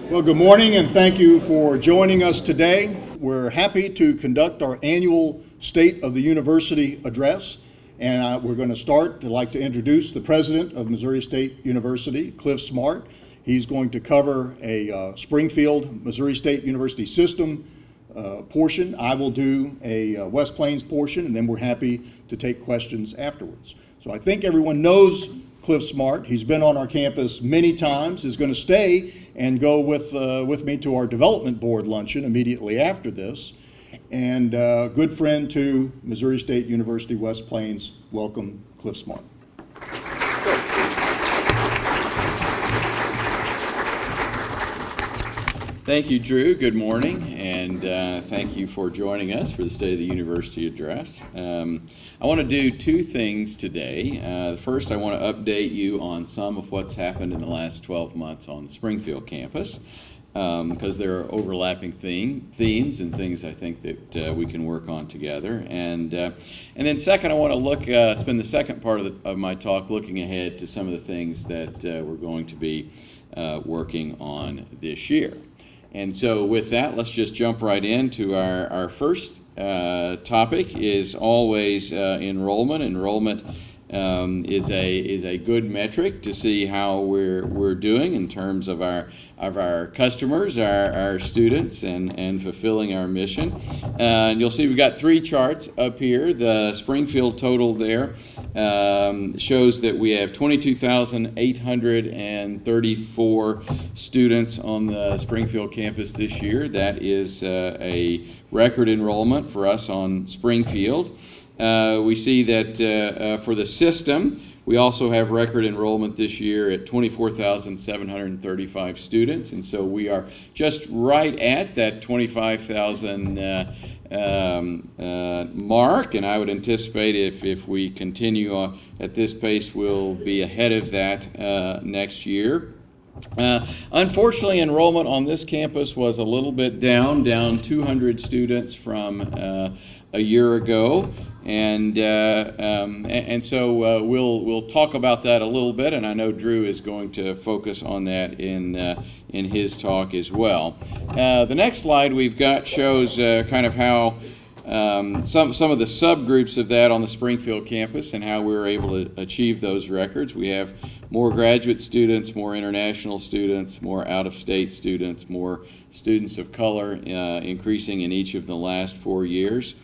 Well, good morning and thank you for joining us today. We're happy to conduct our annual State of the University address. And we're going to start. I'd like to introduce the president of Missouri State University, Clif Smart. He's going to cover a Springfield, Missouri State University system portion. I will do a West Plains portion, and then we're happy to take questions afterwards. So I think everyone knows Clif Smart. He's been on our campus many times, is going to stay and go with me to our development board luncheon immediately after this. And good friend to Missouri State University West Plains. Welcome, Clif Smart. Thank you, Drew. Good morning, and thank you for joining us for the State of the University address. I want to do two things today. First, I want to update you on some of what's happened in the last 12 months on the Springfield campus, because there are overlapping themes and things I think that we can work on together. And then second, I want to spend the second part of my talk looking ahead to some of the things that we're going to be working on this year. And so with that, let's just jump right into our first topic is always enrollment. Enrollment is a good metric to see how we're doing in terms of our customers, our students, and fulfilling our mission. And you'll see we've got three charts up here. The Springfield total there shows that we have 22,834 students on the Springfield campus this year. That is a record enrollment for us on Springfield. We see that for the system, we also have record enrollment this year at 24,735 students, and so we are just right at that 25,000 mark, and I would anticipate if we continue at this pace, we'll be ahead of that next year. Unfortunately, enrollment on this campus was a little bit down 200 students from a year ago. And so we'll talk about that a little bit, and I know Drew is going to focus on that in his talk as well. The next slide we've got shows kind of how some of the subgroups of that on the Springfield campus and how we were able to achieve those records. We have more graduate students, more international students, more out-of-state students, more students of color, increasing in each of the last 4 years.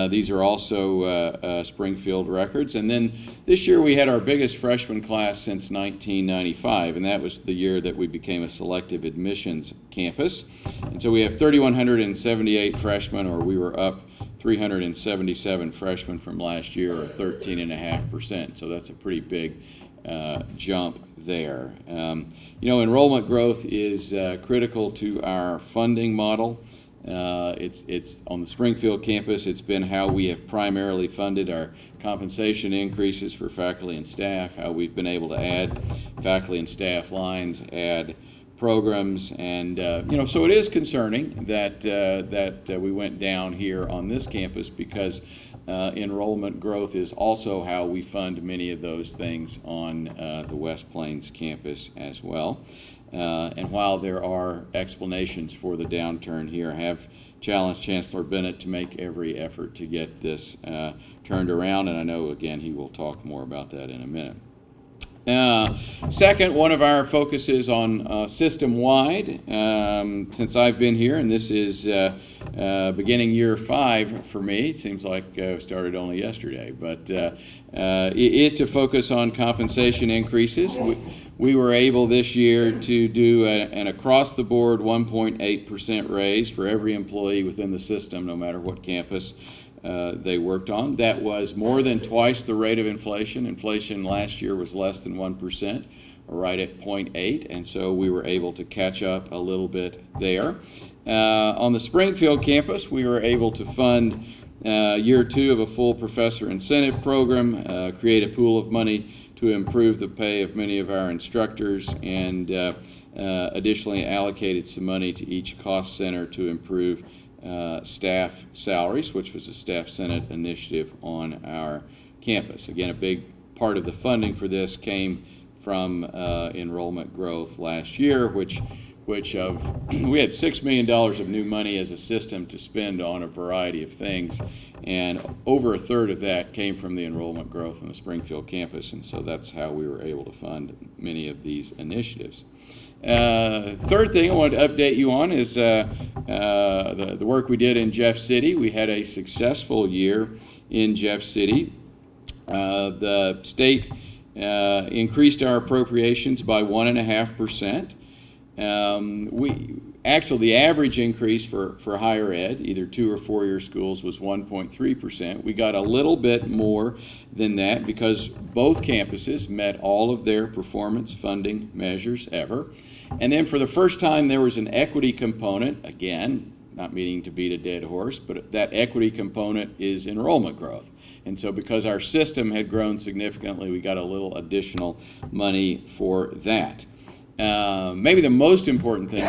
These are also Springfield records. And then this year we had our biggest freshman class since 1995, and that was the year that we became a selective admissions campus. And so we have 3,178 freshmen, or we were up 377 freshmen from last year, or 13.5%. So that's a pretty big jump there. Enrollment growth is critical to our funding model. It's on the Springfield campus. It's been how we have primarily funded our compensation increases for faculty and staff, how we've been able to add faculty and staff lines, add programs, and so it is concerning that we went down here on this campus, because enrollment growth is also how we fund many of those things on the West Plains campus as well. And while there are explanations for the downturn here, I have challenged Chancellor Bennett to make every effort to get this turned around, and I know, again, he will talk more about that in a minute. Second, one of our focuses on system-wide, since I've been here, and this is beginning year 5 for me. It seems like it started only yesterday, but it is to focus on compensation increases. We were able this year to do an across-the-board 1.8% raise for every employee within the system, no matter what campus they worked on. That was more than twice the rate of inflation. Inflation last year was less than 1%, right at 0.8, and so we were able to catch up a little bit there. On the Springfield campus, we were able to fund year 2 of a full professor incentive program, create a pool of money to improve the pay of many of our instructors, and additionally allocated some money to each cost center to improve staff salaries, which was a Staff Senate initiative on our campus. Again, a big part of the funding for this came from enrollment growth last year, which which we had $6 million of new money as a system to spend on a variety of things, and over a third of that came from the enrollment growth on the Springfield campus, and so that's how we were able to fund many of these initiatives. Third thing I want to update you on is the work we did in Jeff City. We had a successful year in Jeff City. The state increased our appropriations by 1.5%. Actually, the average increase for higher ed, either 2 or 4 year schools, was 1.3%. We got a little bit more than that because both campuses met all of their performance funding measures ever. And then for the first time, there was an equity component. Again, not meaning to beat a dead horse, but that equity component is enrollment growth. And so because our system had grown significantly, we got a little additional money for that. Maybe the most important thing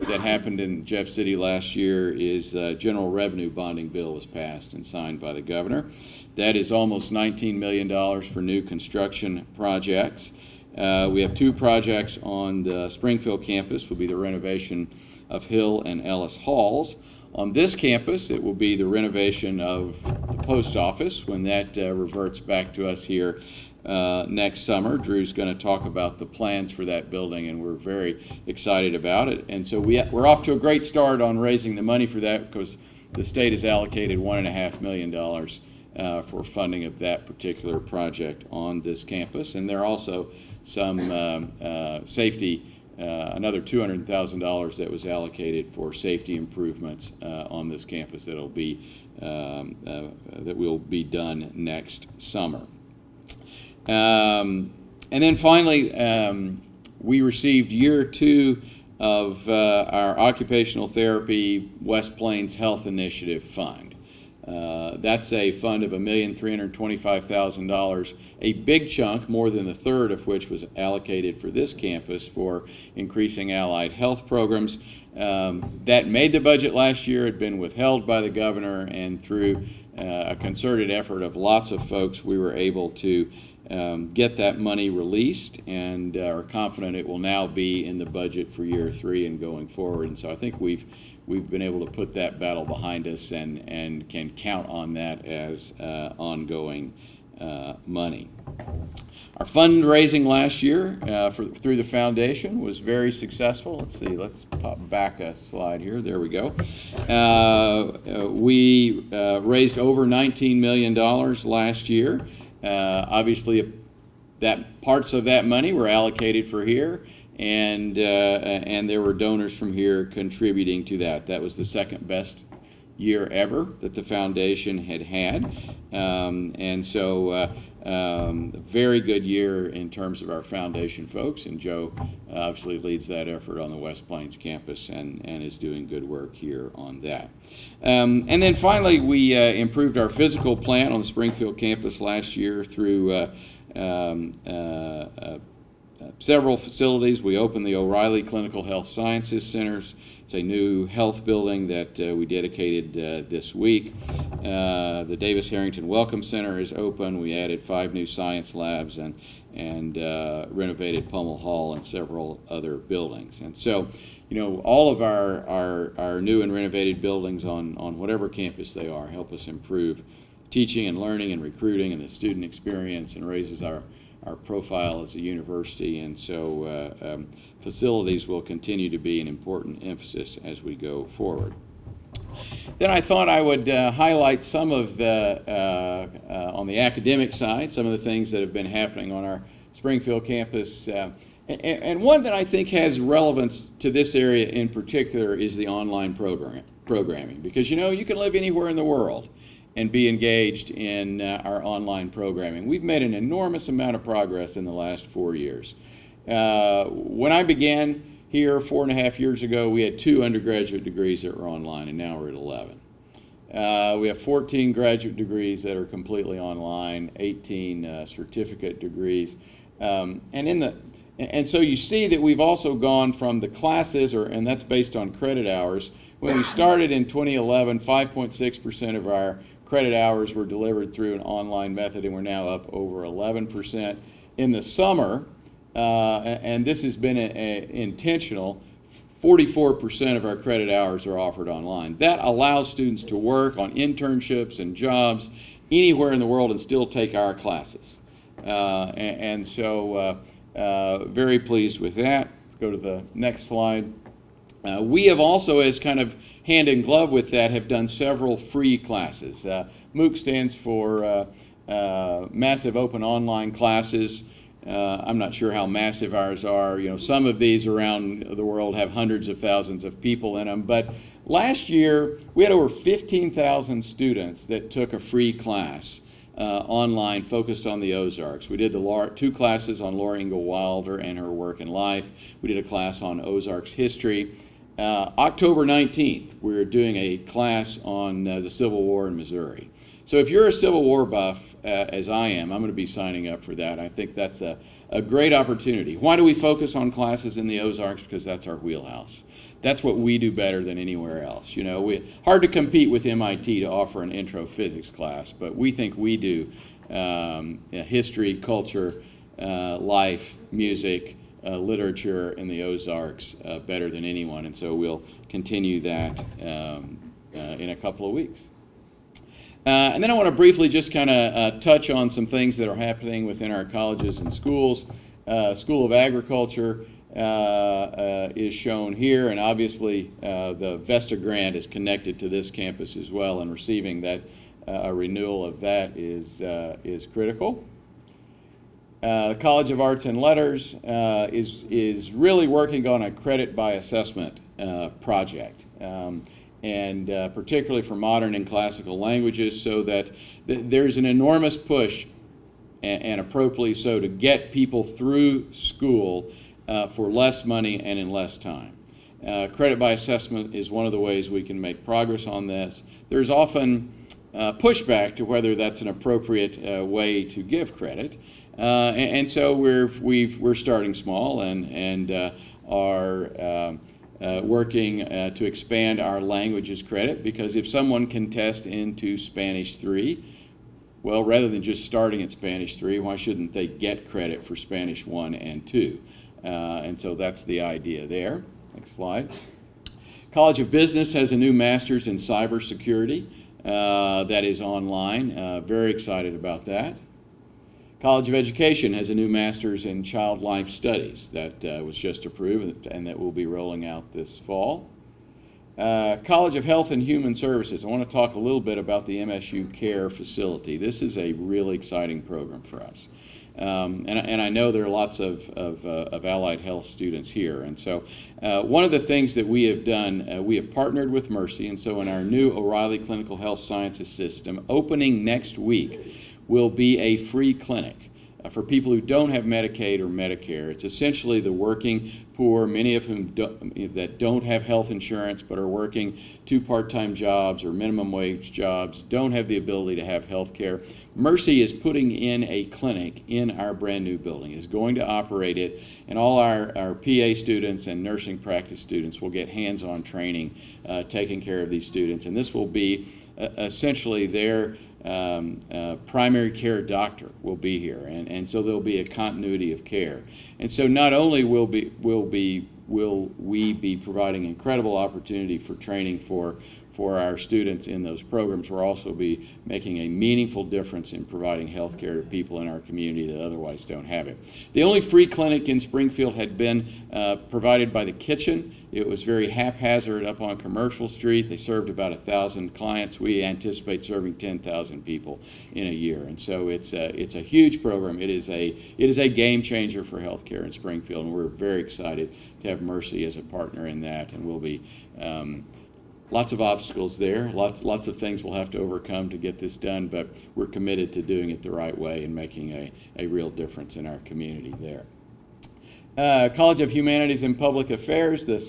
that happened in Jeff City last year is the general revenue bonding bill was passed and signed by the governor. That is almost $19 million for new construction projects. We have 2 projects on the Springfield campus, will be the renovation of Hill and Ellis Halls. On this campus, it will be the renovation of the post office when that reverts back to us here next summer. Drew's going to talk about the plans for that building, and we're very excited about it. And so we're off to a great start on raising the money for that because the state has allocated $1.5 million for funding of that particular project on this campus. And there are also some safety, another $200,000 that was allocated for safety improvements on this campus that will be done next summer. And then finally, we received year 2 of our occupational therapy West Plains Health Initiative Fund. That's a fund of $1,325,000, a big chunk, more than a third of which was allocated for this campus for increasing allied health programs. That made the budget last year. It had been withheld by the governor, and through a concerted effort of lots of folks, we were able to get that money released, and are confident it will now be in the budget for year 3 and going forward. And so I think we've been able to put that battle behind us and can count on that as ongoing money. Our fundraising last year through the foundation was very successful. Let's see, let's pop back a slide here. There we go. We raised over $19 million last year. Obviously, that parts of that money were allocated for here, and there were donors from here contributing to that. That was the second best year ever that the foundation had, and so very good year in terms of our foundation folks. And Joe obviously leads that effort on the West Plains campus and is doing good work here on that. And then finally, we improved our physical plant on the Springfield campus last year through several facilities. We opened the O'Reilly Clinical Health Sciences Centers. It's a new health building that we dedicated this week. The Davis Harrington Welcome Center is open. We added 5 new science labs and renovated Pummel Hall and several other buildings. And so, you know, all of our new and renovated buildings on whatever campus they are help us improve teaching and learning and recruiting and the student experience, and raises our profile as a university. And so facilities will continue to be an important emphasis as we go forward. Then I thought I would highlight some of the, on the academic side, some of the things that have been happening on our Springfield campus. And one that I think has relevance to this area in particular is the online programming. Because, you know, you can live anywhere in the world and be engaged in our online programming. We've made an enormous amount of progress in the last 4 years. When I began here 4.5 years ago, we had 2 undergraduate degrees that were online, and now we're at 11. We have 14 graduate degrees that are completely online, 18 certificate degrees. And so you see that we've also gone from the classes, and that's based on credit hours. When we started in 2011, 5.6% of our credit hours were delivered through an online method, and we're now up over 11%. In the summer, and this has been intentional, 44% of our credit hours are offered online. That allows students to work on internships and jobs anywhere in the world and still take our classes. So very pleased with that. Let's go to the next slide. We have also, as kind of hand in glove with that, have done several free classes. MOOC stands for Massive Open Online Classes. I'm not sure how massive ours are. You know, some of these around the world have hundreds of thousands of people in them. But last year, we had over 15,000 students that took a free class online focused on the Ozarks. We did the 2 classes on Laura Ingalls Wilder and her work and life. We did a class on Ozarks history. October 19th, we're doing a class on the Civil War in Missouri. So if you're a Civil War buff, as I am, I'm going to be signing up for that. I think that's a great opportunity. Why do we focus on classes in the Ozarks? Because that's our wheelhouse. That's what we do better than anywhere else. You know, hard to compete with MIT to offer an intro physics class, but we think we do history, culture, life, music, literature in the Ozarks better than anyone, and so we'll continue that in a couple of weeks. And then I want to briefly just kind of touch on some things that are happening within our colleges and schools. School of Agriculture is shown here, and obviously the Vesta grant is connected to this campus as well, and receiving that a renewal of that is critical. The College of Arts and Letters is really working on a credit by assessment project. And particularly for modern and classical languages, so that there's an enormous push, and appropriately so, to get people through school for less money and in less time. Credit by assessment is one of the ways we can make progress on this. There's often pushback to whether that's an appropriate way to give credit, and so we're starting small and are working to expand our languages credit, because if someone can test into Spanish 3, well, rather than just starting at Spanish 3, why shouldn't they get credit for Spanish 1 and 2? And so that's the idea there. Next slide. College of Business has a new master's in cybersecurity that is online. Very excited about that. College of Education has a new master's in child life studies that was just approved and that will be rolling out this fall. College of Health and Human Services. I want to talk a little bit about the MSU Care facility. This is a really exciting program for us. And I know there are lots of allied health students here. And so one of the things that we have done, we have partnered with Mercy. And so in our new O'Reilly Clinical Health Sciences system, opening next week, will be a free clinic for people who don't have Medicaid or Medicare. It's essentially the working poor, many of whom don't have health insurance but are working 2 part-time jobs or minimum wage jobs, don't have the ability to have health care. Mercy is putting in a clinic in our brand new building, is going to operate it, and all our PA students and nursing practice students will get hands-on training taking care of these students, and this will be essentially their primary care doctor will be here, and so there'll be a continuity of care. And so not only will we be providing incredible opportunity for training for our students in those programs, we'll also be making a meaningful difference in providing health care to people in our community that otherwise don't have it. The only free clinic in Springfield had been provided by the Kitchen. It was very haphazard up on Commercial Street. They served about 1,000 clients. We anticipate serving 10,000 people in a year, and so it's a huge program. It is a game changer for healthcare in Springfield, and we're very excited to have Mercy as a partner in that. And we'll be lots of obstacles there, lots of things we'll have to overcome to get this done, but we're committed to doing it the right way and making a real difference in our community there. College of Humanities and Public Affairs, the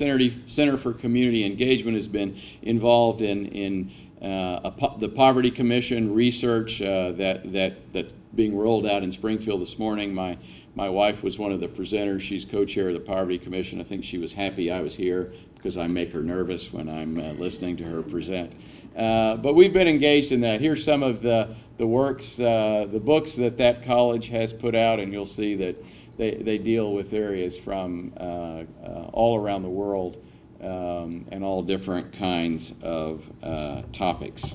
Center for Community Engagement has been involved in the Poverty Commission research that's being rolled out in Springfield this morning. My wife was one of the presenters. She's co-chair of the Poverty Commission. I think she was happy I was here because I make her nervous when I'm listening to her present. But we've been engaged in that. Here's some of the works, the books that college has put out, and you'll see that they deal with areas from all around the world and all different kinds of topics.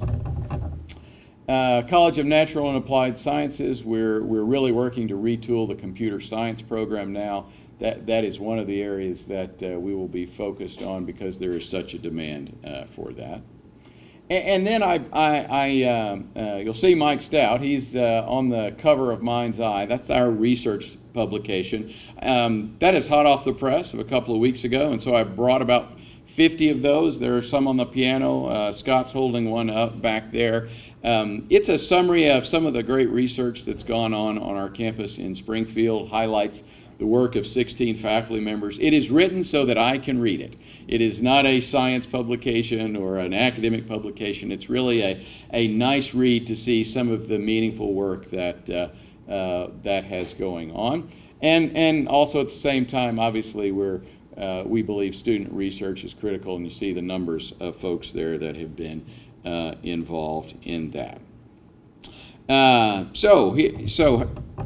College of Natural and Applied Sciences, we're really working to retool the computer science program now. That is one of the areas that we will be focused on because there is such a demand for that. And then you'll see Mike Stout. He's on the cover of Mind's Eye. That's our research publication. That is hot off the press of a couple of weeks ago, and so I brought about 50 of those. There are some on the piano. Scott's holding one up back there. It's a summary of some of the great research that's gone on our campus in Springfield, highlights the work of 16 faculty members. It is written so that I can read it. It is not a science publication or an academic publication. It's really a nice read to see some of the meaningful work that has going on. And also at the same time, obviously, we believe student research is critical, and you see the numbers of folks there that have been involved in that. So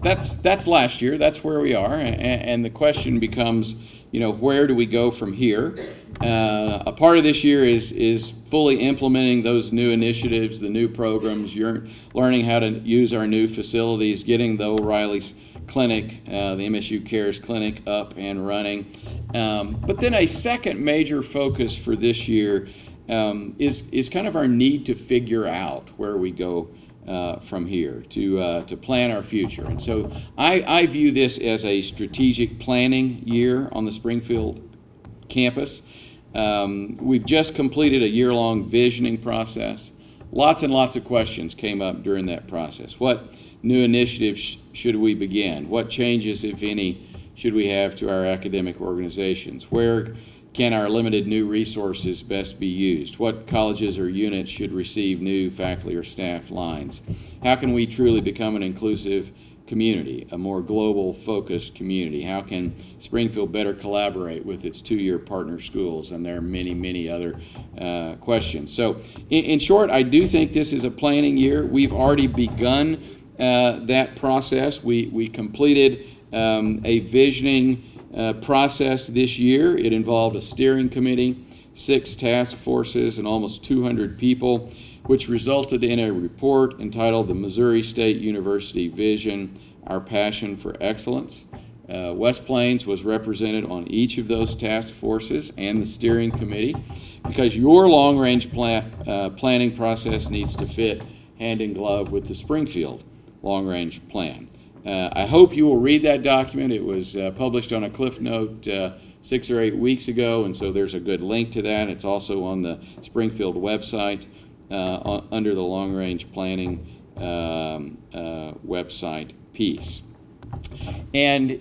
that's last year. That's where we are, and the question becomes, where do we go from here? A part of this year is fully implementing those new initiatives, the new programs. You're learning how to use our new facilities, getting the O'Reilly's clinic, the MSU Cares clinic up and running. But then a second major focus for this year is kind of our need to figure out where we go from here to plan our future. And so I view this as a strategic planning year on the Springfield campus. We've just completed a year-long visioning process. Lots and lots of questions came up during that process. What new initiatives should we begin? What changes, if any, should we have to our academic organizations? Where can our limited new resources best be used? What colleges or units should receive new faculty or staff lines? How can we truly become an inclusive community, a more global focused community? How can Springfield better collaborate with its two-year partner schools? And there are many, many other questions. So in short, I do think this is a planning year. We've already begun that process. We completed a visioning process this year. It involved a steering committee, 6 task forces, and almost 200 people, which resulted in a report entitled The Missouri State University Vision, Our Passion for Excellence. West Plains was represented on each of those task forces and the steering committee because your long-range planning process needs to fit hand in glove with the Springfield long-range plan. I hope you will read that document. It was published on a Clif Note 6 or 8 weeks ago, and so there's a good link to that. It's also on the Springfield website under the long-range planning website piece. And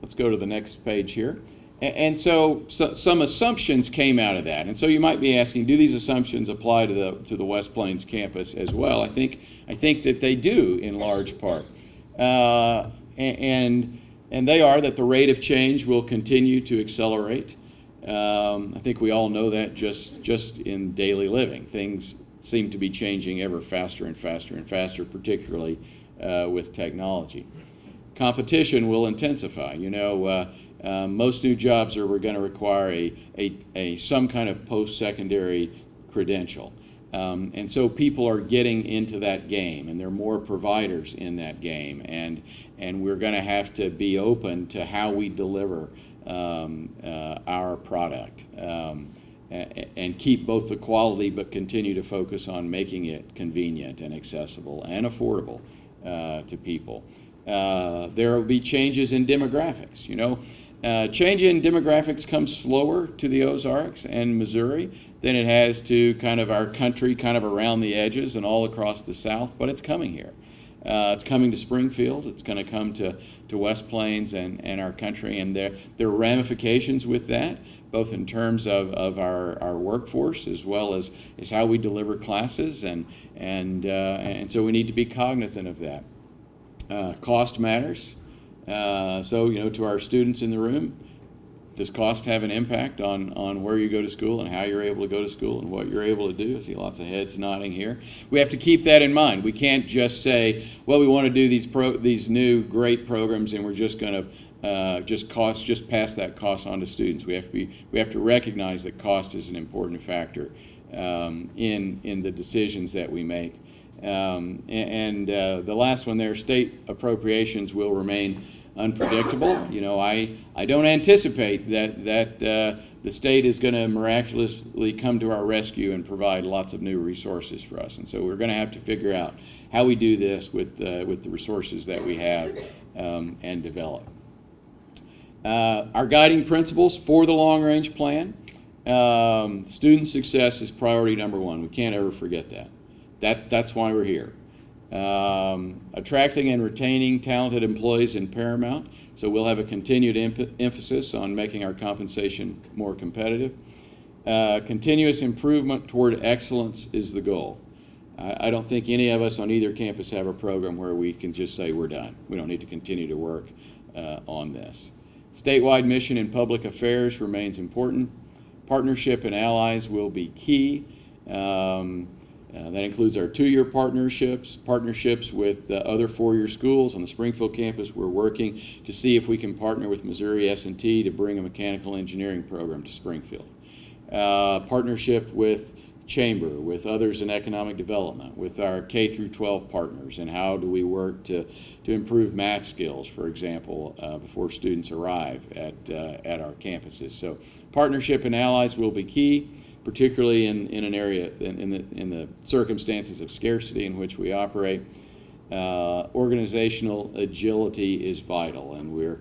let's go to the next page here. And so some assumptions came out of that. And so you might be asking, do these assumptions apply to the West Plains campus as well? I think that they do in large part. And they are that the rate of change will continue to accelerate. I think we all know that just in daily living. Things seem to be changing ever faster and faster and faster, particularly with technology. Competition will intensify. Most new jobs are going to require some kind of post-secondary credential. And so people are getting into that game, and there are more providers in that game, and we're going to have to be open to how we deliver our product and keep both the quality but continue to focus on making it convenient and accessible and affordable to people. There will be changes in demographics. Change in demographics comes slower to the Ozarks and Missouri than it has to kind of our country, kind of around the edges and all across the South, but it's coming here. It's coming to Springfield. It's going to come to West Plains and our country, and there are ramifications with that, both in terms of our workforce as well as how we deliver classes, and so we need to be cognizant of that. Cost matters. So, to our students in the room, does cost have an impact on where you go to school and how you're able to go to school and what you're able to do? I see lots of heads nodding here. We have to keep that in mind. We can't just say, well, we want to do these new great programs and we're just going just pass that cost on to students. We have to recognize that cost is an important factor in the decisions that we make. The last one there, state appropriations will remain unpredictable. You know, I don't anticipate that the state is going to miraculously come to our rescue and provide lots of new resources for us. And so we're going to have to figure out how we do this with the resources that we have and develop. Our guiding principles for the long-range plan, student success is priority number one. We can't ever forget that. That's why we're here. Attracting and retaining talented employees is paramount, so we'll have a continued emphasis on making our compensation more competitive. Continuous improvement toward excellence is the goal. I don't think any of us on either campus have a program where we can just say we're done. We don't need to continue to work on this. Statewide mission in public affairs remains important. Partnership and allies will be key. That includes our 2-year partnerships with other 4-year schools. On the Springfield campus, we're working to see if we can partner with Missouri S&T to bring a mechanical engineering program to Springfield. Partnership with Chamber, with others in economic development, with our K through 12 partners, and how do we work to improve math skills, for example, before students arrive at our campuses. So partnership and allies will be key, particularly in an area, in the circumstances of scarcity in which we operate. Organizational agility is vital, and we're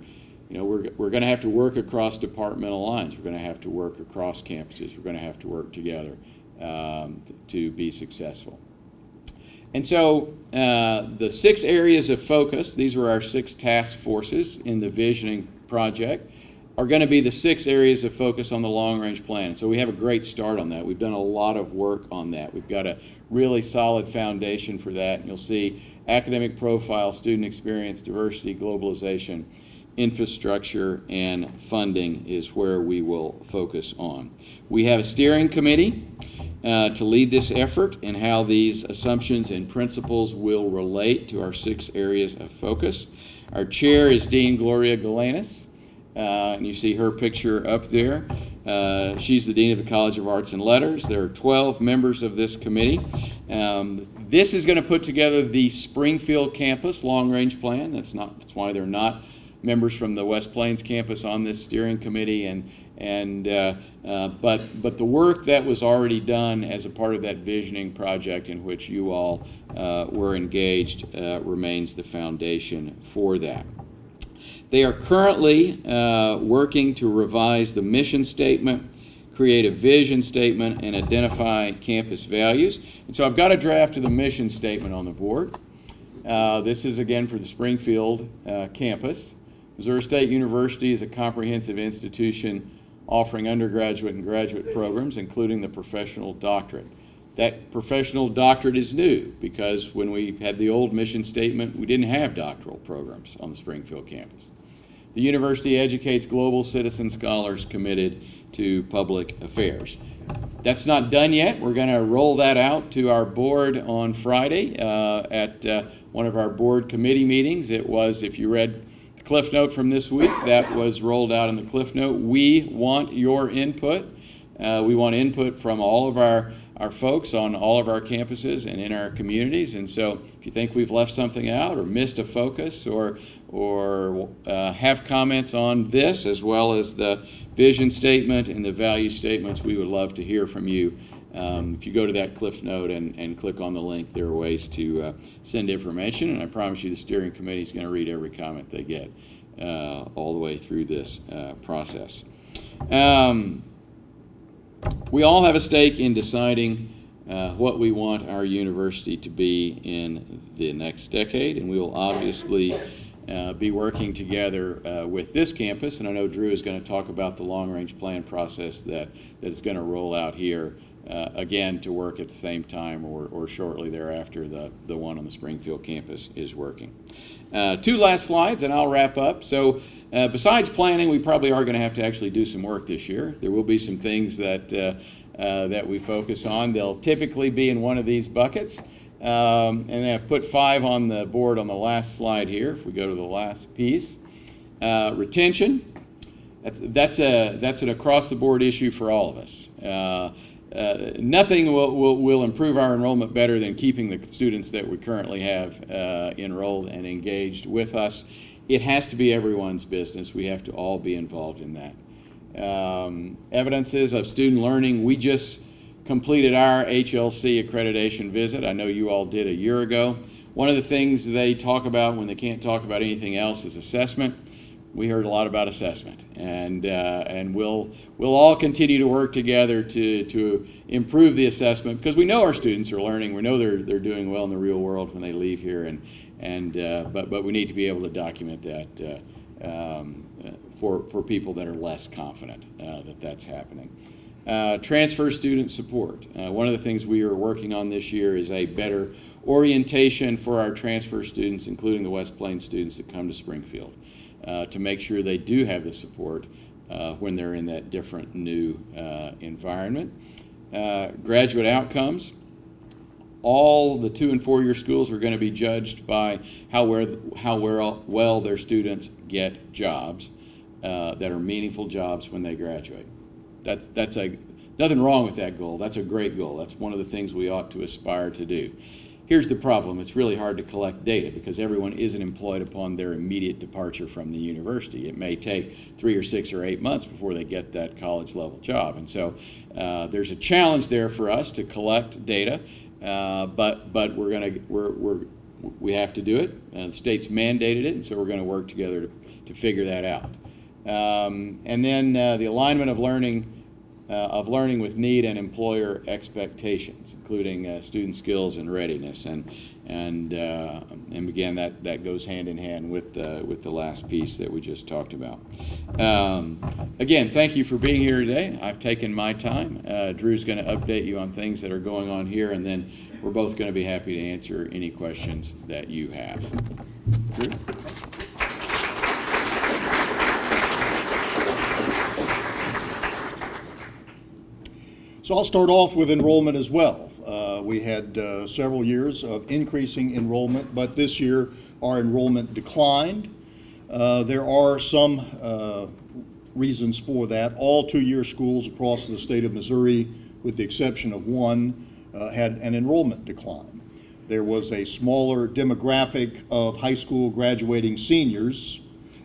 going to have to work across departmental lines. We're going to have to work across campuses. We're going to have to work together to be successful. And so the 6 areas of focus, these were our 6 task forces in the visioning project, are going to be the 6 areas of focus on the long-range plan. So we have a great start on that. We've done a lot of work on that. We've got a really solid foundation for that. And you'll see academic profile, student experience, diversity, globalization, infrastructure, and funding is where we will focus on. We have a steering committee to lead this effort and how these assumptions and principles will relate to our 6 areas of focus. Our chair is Dean Gloria Galanis. And you see her picture up there. She's the Dean of the College of Arts and Letters. There are 12 members of this committee. This is going to put together the Springfield campus long-range plan. That's why there are not members from the West Plains campus on this steering committee. But the work that was already done as a part of that visioning project in which you all were engaged remains the foundation for that. They are currently working to revise the mission statement, create a vision statement, and identify campus values. And so I've got a draft of the mission statement on the board. This is again for the Springfield campus. Missouri State University is a comprehensive institution offering undergraduate and graduate programs, including the professional doctorate. That professional doctorate is new because when we had the old mission statement, we didn't have doctoral programs on the Springfield campus. The university educates global citizen scholars committed to public affairs. That's not done yet. We're going to roll that out to our board on Friday at one of our board committee meetings. It was, if you read the Clif Note from this week, that was rolled out in the Clif Note. We want your input. We want input from all of our folks on all of our campuses and in our communities. And so if you think we've left something out or missed a focus or have comments on this as well as the vision statement and the value statements, we would love to hear from you. If you go to that Clif Note and click on the link, there are ways to send information, and I promise you the steering committee is going to read every comment they get all the way through this process. We all have a stake in deciding what we want our university to be in the next decade, and we will obviously be working together with this campus, and I know Drew is going to talk about the long-range plan process that is going to roll out here again to work at the same time or shortly thereafter the one on the Springfield campus is working. 2 last slides and I'll wrap up. So besides planning, we probably are going to have to actually do some work this year. There will be some things that we focus on. They'll typically be in one of these buckets. And I've put 5 on the board on the last slide here, if we go to the last piece. Retention, that's an across-the-board issue for all of us. Nothing will improve our enrollment better than keeping the students that we currently have enrolled and engaged with us. It has to be everyone's business. We have to all be involved in that. Evidences of student learning. We just completed our HLC accreditation visit. I know you all did a year ago. One of the things they talk about when they can't talk about anything else is assessment. We heard a lot about assessment, and we'll all continue to work together to improve the assessment, because we know our students are learning. We know they're doing well in the real world when they leave here, but we need to be able to document that for people that are less confident that that's happening. Transfer student support. One of the things we are working on this year is a better orientation for our transfer students, including the West Plains students that come to Springfield, to make sure they do have the support when they're in that different new environment. Graduate outcomes. All the 2- and 4-year schools are going to be judged by how well their students get jobs that are meaningful jobs when they graduate. That's nothing wrong with that goal. That's a great goal. That's one of the things we ought to aspire to do. Here's the problem. It's really hard to collect data because everyone isn't employed upon their immediate departure from the university. It may take 3 or 6 or 8 months before they get that college level job. And so there's a challenge there for us to collect data, but we have to do it. The state's mandated it, and so we're going to work together to figure that out. And then the alignment of learning with need and employer expectations, including student skills and readiness, and again that goes hand in hand with the last piece that we just talked about. Again, thank you for being here today. I've taken my time. Drew's going to update you on things that are going on here, and then we're both going to be happy to answer any questions that you have. Drew? So I'll start off with enrollment as well. We had several years of increasing enrollment, but this year our enrollment declined. There are some reasons for that. All 2-year schools across the state of Missouri, with the exception of one, had an enrollment decline. There was a smaller demographic of high school graduating seniors,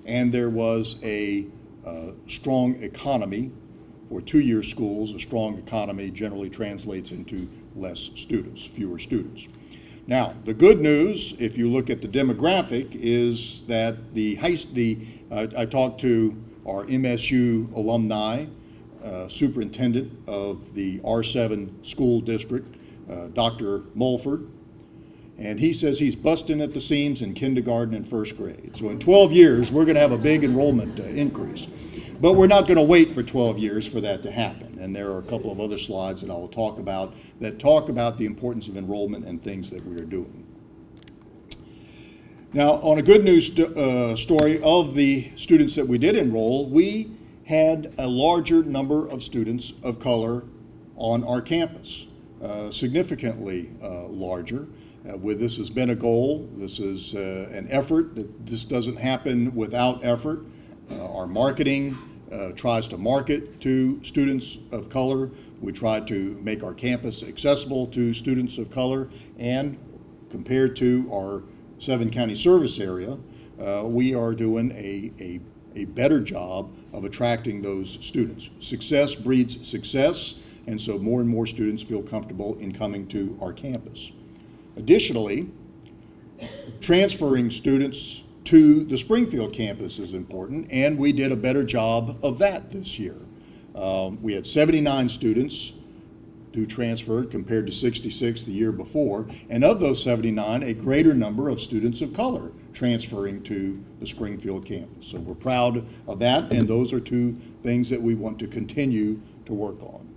and there was a strong economy. For 2-year schools, a strong economy generally translates into less students, fewer students. Now, the good news, if you look at the demographic, is that I talked to our MSU alumni, superintendent of the R7 school district, Dr. Mulford, and he says he's busting at the seams in kindergarten and first grade. So in 12 years, we're going to have a big enrollment increase. But we're not going to wait for 12 years for that to happen. And there are a couple of other slides that I will talk about the importance of enrollment and things that we are doing. Now, on a good news story of the students that we did enroll, we had a larger number of students of color on our campus, significantly larger. This has been a goal. This is an effort. This doesn't happen without effort. Our marketing tries to market to students of color. We try to make our campus accessible to students of color, and compared to our 7-county service area, we are doing a better job of attracting those students. Success breeds success, and so more and more students feel comfortable in coming to our campus. Additionally, transferring students to the Springfield campus is important, and we did a better job of that this year. We had 79 students who transferred compared to 66 the year before, and of those 79, a greater number of students of color transferring to the Springfield campus. So we're proud of that, and those are two things that we want to continue to work on.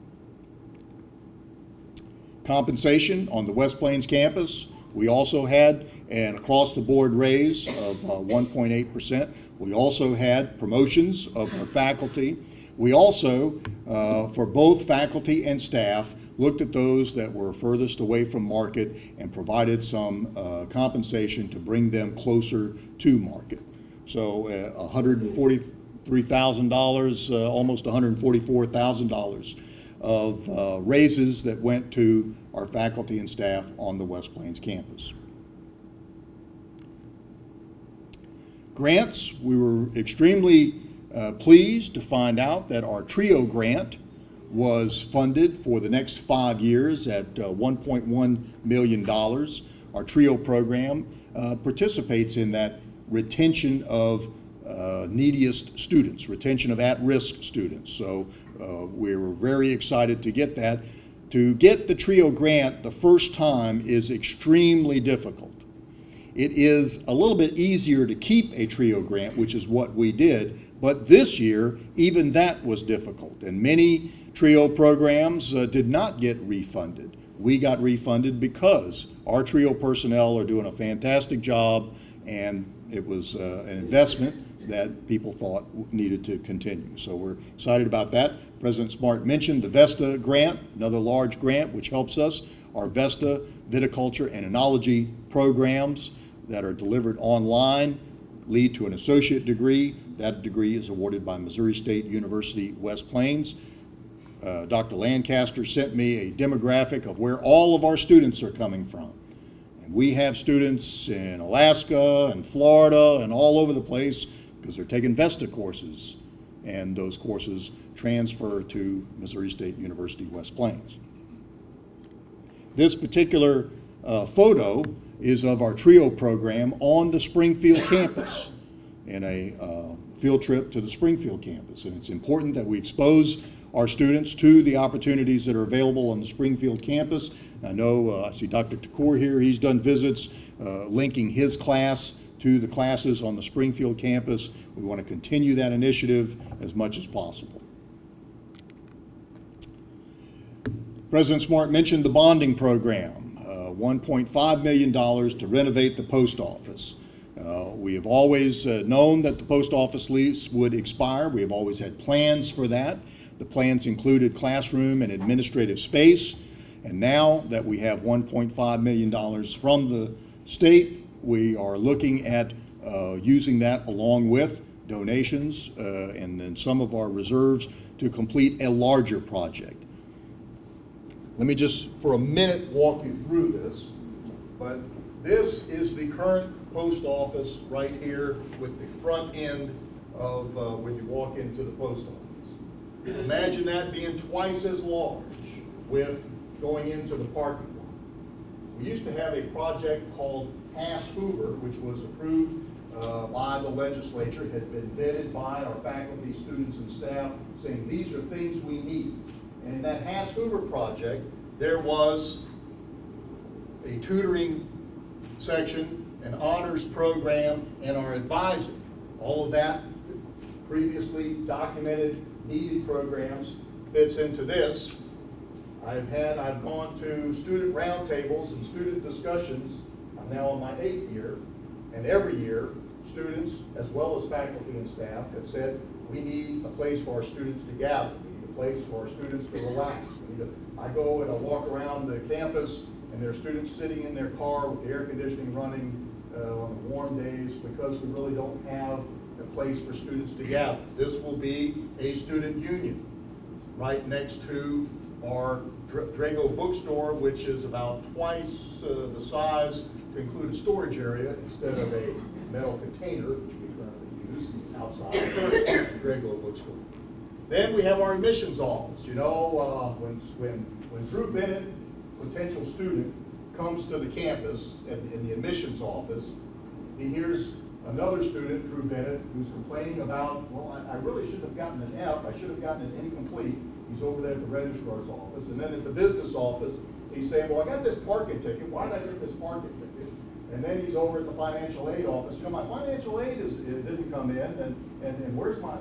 Compensation on the West Plains campus, we also had an across-the-board raise of 1.8%. We also had promotions of our faculty. We also, for both faculty and staff, looked at those that were furthest away from market and provided some compensation to bring them closer to market. So $143,000, almost $144,000 of raises that went to our faculty and staff on the West Plains campus. Grants, we were extremely pleased to find out that our TRIO grant was funded for the next 5 years at $1.1 million. Our TRIO program participates in that retention of neediest students, retention of at-risk students. So we were very excited to get that. To get the TRIO grant the first time is extremely difficult. It is a little bit easier to keep a TRIO grant, which is what we did, but this year, even that was difficult, and many TRIO programs did not get refunded. We got refunded because our TRIO personnel are doing a fantastic job, and it was an investment that people thought needed to continue. So we're excited about that. President Smart mentioned the VESTA grant, another large grant which helps us. Our VESTA viticulture and enology programs that are delivered online lead to an associate degree. That degree is awarded by Missouri State University, West Plains. Dr. Lancaster sent me a demographic of where all of our students are coming from. And we have students in Alaska and Florida and all over the place because they're taking VESTA courses, and those courses transfer to Missouri State University, West Plains. This particular photo is of our TRIO program on the Springfield campus in a field trip to the Springfield campus. And it's important that we expose our students to the opportunities that are available on the Springfield campus. I know, I see Dr. Takur here, he's done visits linking his class to the classes on the Springfield campus. We want to continue that initiative as much as possible. President Smart mentioned the bonding program, $1.5 million to renovate the post office. We have always known that the post office lease would expire. We have always had plans for that. The plans included classroom and administrative space. And now that we have $1.5 million from the state, we are looking at using that along with donations and then some of our reserves to complete a larger project. Let me just for a minute walk you through this. But this is the current post office right here with the front end of when you walk into the post office. Imagine that being twice as large with going into the parking lot. We used to have a project called Pass Hoover, which was approved by the legislature, had been vetted by our faculty, students, and staff, saying these are things we need. And in that Hass Hoover project, there was a tutoring section, an honors program, and our advising. All of that previously documented needed programs fits into this. I've gone to student roundtables and student discussions. I'm now on my 8th year, and every year, students as well as faculty and staff have said we need a place for our students to gather. We need a place for our students to relax. I go and I walk around the campus, and there are students sitting in their car with the air conditioning running on warm days because we really don't have a place for students to gather. This will be a student union right next to our Drago bookstore, which is about twice the size to include a storage area instead of a metal container, which we currently use outside the Drago bookstore. Then we have our admissions office. You know, when Drew Bennett, potential student, comes to the campus in the admissions office, he hears another student, Drew Bennett, who's complaining about, well, I really shouldn't have gotten an F, I should have gotten an incomplete. He's over there at the registrar's office. And then at the business office, he's saying, well, I got this parking ticket. Why did I get this parking ticket? And then he's over at the financial aid office. You know, my financial aid didn't come in, and where's my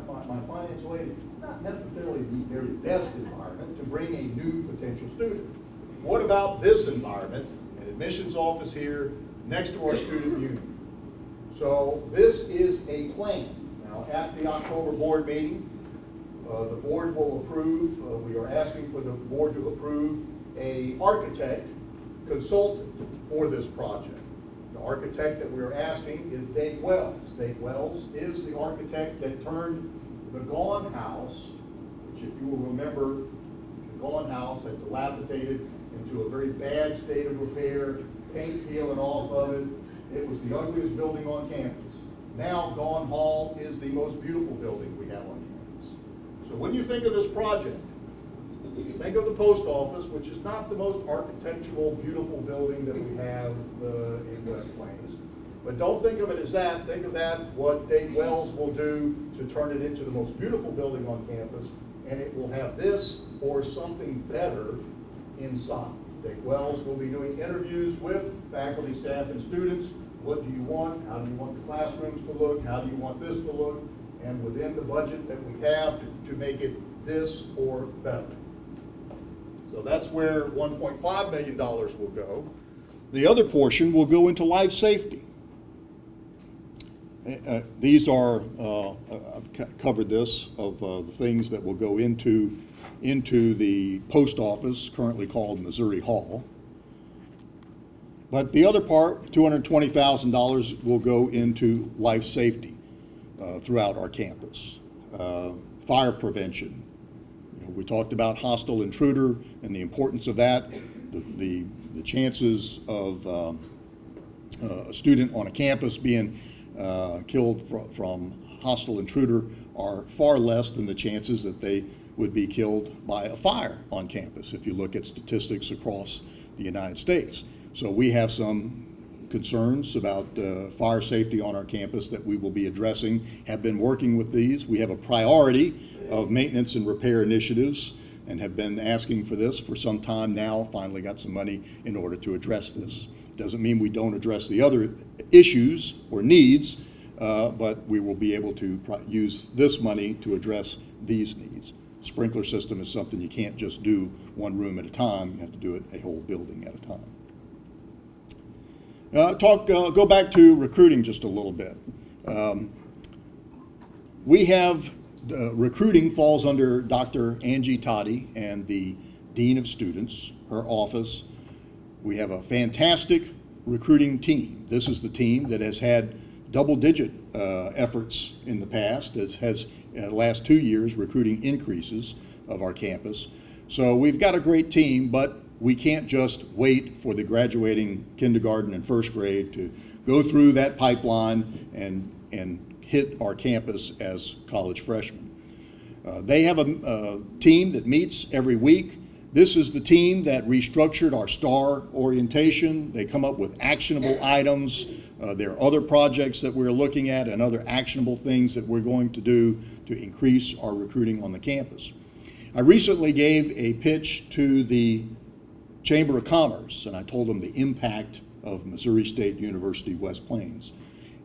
financial aid? It's not necessarily the very best environment to bring a new potential student. What about this environment, an admissions office here next to our student union? So this is a plan. Now, at the October board meeting, the board will approve, we are asking for the board to approve a architect consultant for this project. The architect that we're asking is Dave Wells. Dave Wells is the architect that turned the Gone House, which if you will remember, the Gone House had dilapidated into a very bad state of repair, paint peeling off of it. It was the ugliest building on campus. Now Gone Hall is the most beautiful building we have on campus. So when you think of this project, you think of the post office, which is not the most architectural, beautiful building that we have in West Plains. But don't think of it as that. Think of that, what Dave Wells will do to turn it into the most beautiful building on campus, and it will have this or something better inside. Dave Wells will be doing interviews with faculty, staff, and students. What do you want? How do you want the classrooms to look? How do you want this to look? And within the budget that we have to make it this or better. So that's where $1.5 million will go. The other portion will go into life safety. These are, I've covered this, of the things that will go into the post office, currently called Missouri Hall. But the other part, $220,000, will go into life safety throughout our campus. Fire prevention. We talked about hostile intruder and the importance of that. The chances of a student on a campus being killed from hostile intruder are far less than the chances that they would be killed by a fire on campus, if you look at statistics across the United States. So we have some concerns about fire safety on our campus that we will be addressing, have been working with these. We have a priority of maintenance and repair initiatives and have been asking for this for some time now, finally got some money in order to address this. Doesn't mean we don't address the other issues or needs, but we will be able to use this money to address these needs. Sprinkler system is something you can't just do one room at a time, you have to do it a whole building at a time. Go back to recruiting just a little bit. We have recruiting falls under Dr. Angie Toddy and the Dean of Students, her office. We have a fantastic recruiting team. This is the team that has had double-digit efforts in the past, as has the last 2 years recruiting increases of our campus. So we've got a great team, but we can't just wait for the graduating kindergarten and first grade to go through that pipeline and hit our campus as college freshmen. They have a team that meets every week. This is the team that restructured our STAR orientation. They come up with actionable items. There are other projects that we're looking at and other actionable things that we're going to do to increase our recruiting on the campus. I recently gave a pitch to the Chamber of Commerce, and I told them the impact of Missouri State University West Plains.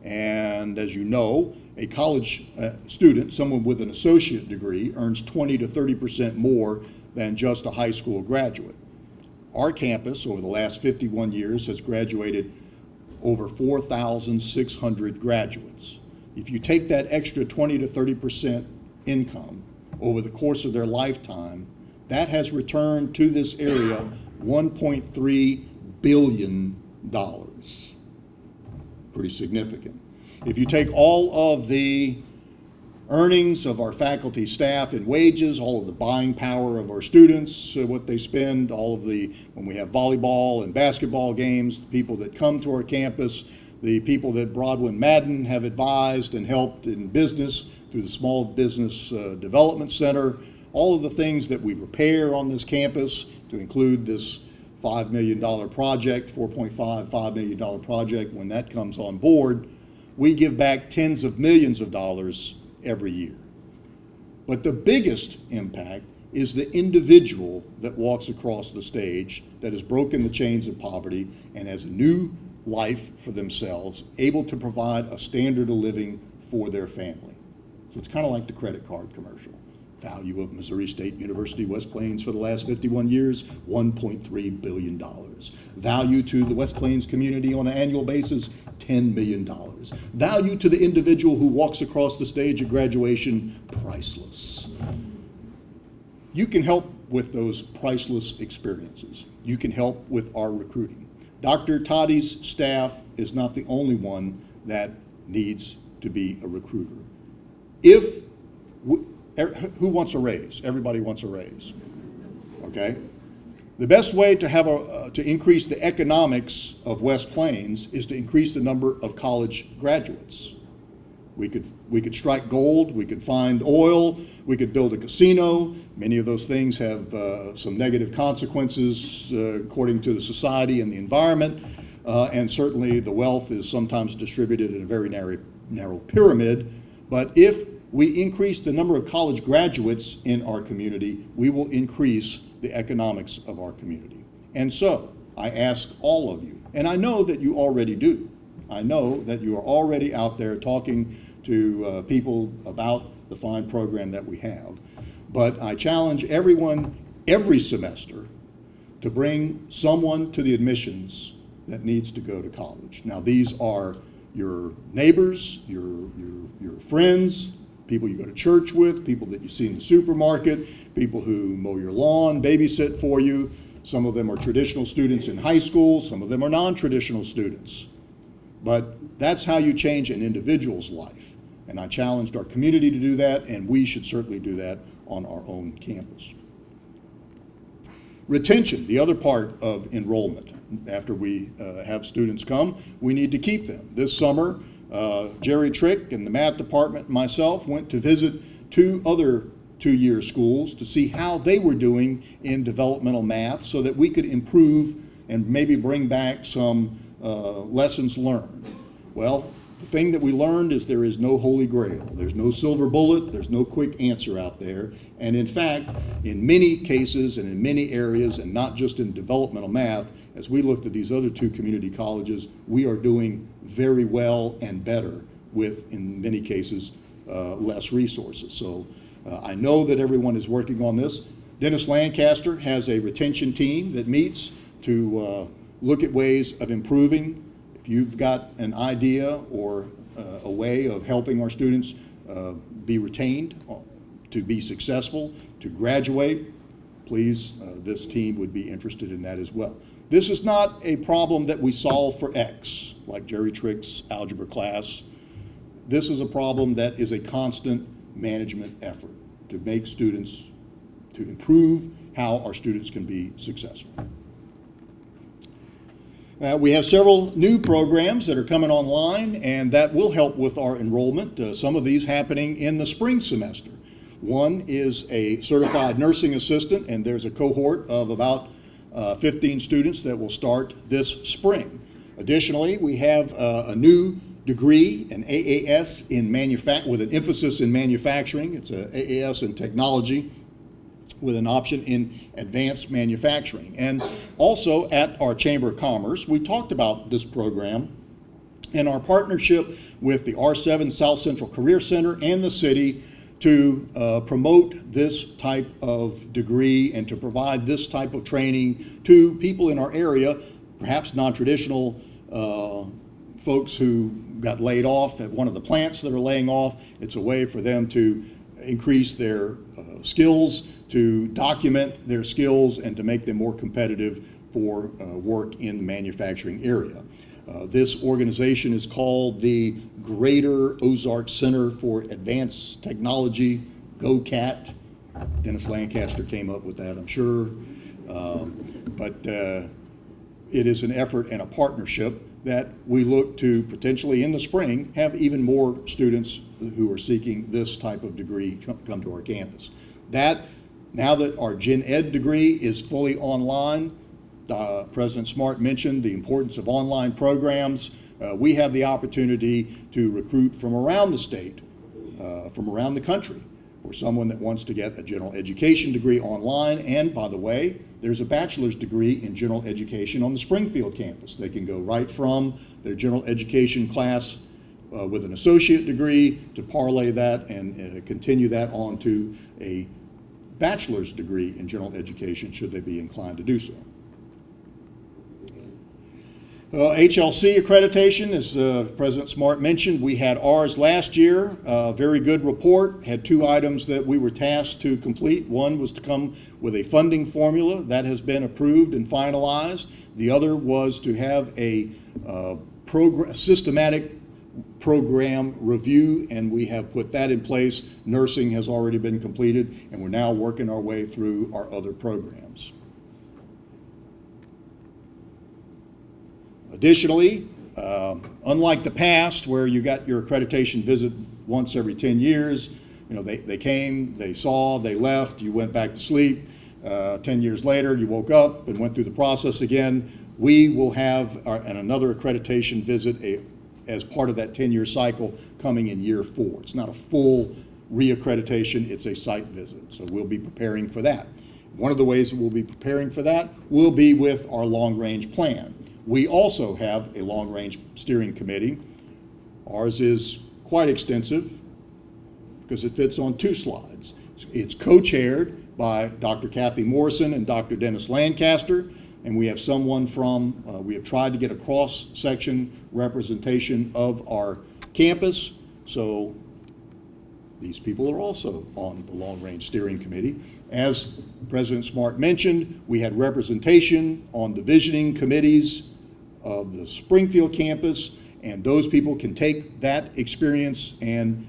And as you know, a college student, someone with an associate degree, earns 20 to 30% more than just a high school graduate. Our campus, over the last 51 years, has graduated over 4,600 graduates. If you take that extra 20 to 30% income over the course of their lifetime, that has returned to this area $1.3 billion. Pretty significant. If you take all of the earnings of our faculty, staff, and wages, all of the buying power of our students, what they spend, all of the, when we have volleyball and basketball games, the people that come to our campus, the people that Broadwin Madden have advised and helped in business through the Small Business Development Center, all of the things that we repair on this campus, to include this $5 million project, $5 million project, when that comes on board, we give back tens of millions of dollars every year. But the biggest impact is the individual that walks across the stage that has broken the chains of poverty and has a new life for themselves, able to provide a standard of living for their family. So it's kind of like the credit card commercial. Value of Missouri State University West Plains for the last 51 years, $1.3 billion. Value to the West Plains community on an annual basis, $10 million. Value to the individual who walks across the stage at graduation, priceless. You can help with those priceless experiences. You can help with our recruiting. Dr. Toddy's staff is not the only one that needs to be a recruiter. Who wants a raise? Everybody wants a raise, okay? The best way to have to increase the economics of West Plains is to increase the number of college graduates. We could strike gold, we could find oil, we could build a casino. Many of those things have some negative consequences according to the society and the environment, and certainly the wealth is sometimes distributed in a very narrow pyramid. But if we increase the number of college graduates in our community, we will increase the economics of our community. And so I ask all of you, and I know that you already do. I know that you are already out there talking to people about the fine program that we have. But I challenge everyone every semester to bring someone to the admissions that needs to go to college. Now, these are your neighbors, your friends, people you go to church with, people that you see in the supermarket, people who mow your lawn, babysit for you. Some of them are traditional students in high school, some of them are non-traditional students. But that's how you change an individual's life. And I challenged our community to do that, and we should certainly do that on our own campus. Retention, the other part of enrollment. After we have students come, we need to keep them. This summer, Jerry Trick and the math department and myself went to visit 2 other two-year schools to see how they were doing in developmental math so that we could improve and maybe bring back some lessons learned. Well, the thing that we learned is there is no holy grail. There's no silver bullet. There's no quick answer out there. And in fact, in many cases and in many areas, and not just in developmental math, as we looked at these other 2 community colleges, we are doing very well and better with, in many cases, less resources. So I know that everyone is working on this. Dennis Lancaster has a retention team that meets to look at ways of improving. If you've got an idea or a way of helping our students be retained, to be successful, to graduate, please, this team would be interested in that as well. This is not a problem that we solve for X, like Jerry Trick's algebra class. This is a problem that is a constant management effort to make students, to improve how our students can be successful. We have several new programs that are coming online, and that will help with our enrollment. Some of these happening in the spring semester. One is a certified nursing assistant, and there's a cohort of about 15 students that will start this spring. Additionally, we have a new degree, an AAS in with an emphasis in manufacturing. It's an AAS in technology with an option in advanced manufacturing. And also at our Chamber of Commerce, we talked about this program and our partnership with the R7 South Central Career Center and the city to promote this type of degree and to provide this type of training to people in our area, perhaps non-traditional folks who got laid off at one of the plants that are laying off. It's a way for them to increase their skills, to document their skills, and to make them more competitive for work in the manufacturing area. This organization is called the Greater Ozark Center for Advanced Technology, GOCAT. Dennis Lancaster came up with that, I'm sure. But it is an effort and a partnership that we look to potentially in the spring have even more students who are seeking this type of degree come to our campus. Now that our Gen Ed degree is fully online, President Smart mentioned the importance of online programs. We have the opportunity to recruit from around the state, from around the country, for someone that wants to get a general education degree online. And by the way, there's a bachelor's degree in general education on the Springfield campus. They can go right from their general education class with an associate degree to parlay that and continue that on to a bachelor's degree in general education should they be inclined to do so. HLC accreditation, as President Smart mentioned, we had ours last year. Very good report. Had 2 items that we were tasked to complete. One was to come with a funding formula that has been approved and finalized. The other was to have a systematic program review, and we have put that in place. Nursing has already been completed, and we're now working our way through our other programs. Additionally, unlike the past where you got your accreditation visit once every 10 years, they came, they saw, they left, you went back to sleep. 10 years later, you woke up and went through the process again. We will have another accreditation visit as part of that 10-year cycle coming in year 4. It's not a full reaccreditation, it's a site visit. So we'll be preparing for that. One of the ways that we'll be preparing for that will be with our long-range plan. We also have a long-range steering committee. Ours is quite extensive because it fits on 2 slides. It's co-chaired by Dr. Kathy Morrison and Dr. Dennis Lancaster, and we have someone from, we have tried to get a cross-section representation of our campus, so these people are also on the long-range steering committee. As President Smart mentioned, we had representation on the visioning committees of the Springfield campus, and those people can take that experience and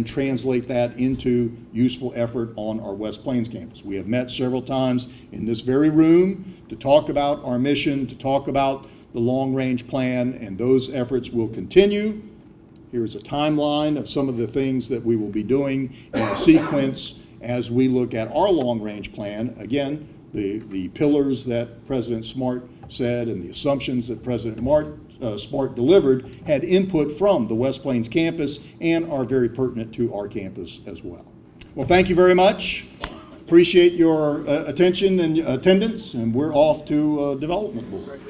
translate that into useful effort on our West Plains campus. We have met several times in this very room to talk about our mission, to talk about the long-range plan, and those efforts will continue. Here's a timeline of some of the things that we will be doing in a sequence as we look at our long-range plan. Again, the pillars that President Smart said and the assumptions that President Smart delivered had input from the West Plains campus and are very pertinent to our campus as well. Well, thank you very much. Appreciate your attention and attendance, and we're off to Development Board.